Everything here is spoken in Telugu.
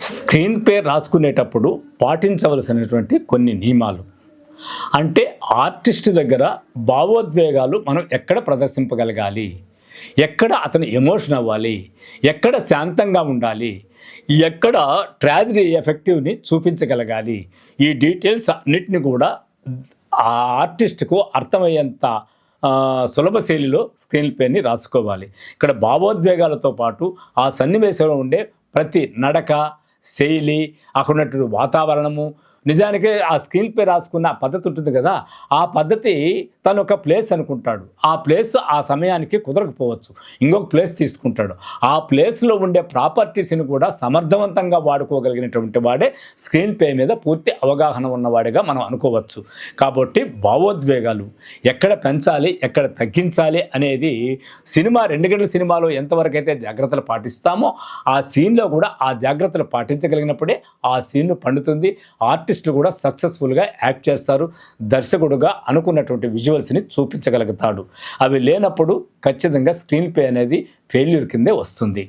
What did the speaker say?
స్క్రీన్ ప్లే రాసుకునేటప్పుడు పాటించవలసినటువంటి కొన్ని నియమాలు. అంటే ఆర్టిస్ట్ దగ్గర భావోద్వేగాలు మనం ఎక్కడ ప్రదర్శింపగలగాలి, ఎక్కడ అతను ఎమోషన్ అవ్వాలి, ఎక్కడ శాంతంగా ఉండాలి, ఎక్కడ ట్రాజడీ ఎఫెక్టివ్ని చూపించగలగాలి, ఈ డీటెయిల్స్ అన్నిటిని కూడా ఆ ఆర్టిస్ట్కు అర్థమయ్యేంత సులభ శైలిలో స్క్రీన్ ప్లేని రాసుకోవాలి. ఇక్కడ భావోద్వేగాలతో పాటు ఆ సన్నివేశంలో ఉండే ప్రతి నడక, శైలి, అక్కడ ఉన్నటువంటి వాతావరణము, నిజానికి ఆ స్క్రీన్ ప్లే రాసుకున్న పద్ధతి ఉంటుంది కదా, ఆ పద్ధతి తను ఒక ప్లేస్ అనుకుంటాడు. ఆ ప్లేస్ ఆ సమయానికి కుదరకపోవచ్చు, ఇంకొక ప్లేస్ తీసుకుంటాడు. ఆ ప్లేస్లో ఉండే ప్రాపర్టీస్ని కూడా సమర్థవంతంగా వాడుకోగలిగినటువంటి వాడే స్క్రీన్ ప్లే మీద పూర్తి అవగాహన ఉన్నవాడిగా మనం అనుకోవచ్చు. కాబట్టి భావోద్వేగాలు ఎక్కడ పెంచాలి, ఎక్కడ తగ్గించాలి అనేది సినిమా 2 గంటల సినిమాలో ఎంతవరకు అయితే జాగ్రత్తలు పాటిస్తామో ఆ సీన్లో కూడా ఆ జాగ్రత్తలు పాటించగలిగినప్పుడే ఆ సీన్ పండుతుంది. ఆర్టిస్టులు కూడా సక్సెస్ఫుల్గా యాక్ట్ చేస్తారు. దర్శకుడుగా అనుకున్నటువంటి విజువల్స్ని చూపించగలుగుతాడు. అవి లేనప్పుడు ఖచ్చితంగా స్క్రీన్ ప్లే అనేది ఫెయిల్యూర్ కిందే వస్తుంది.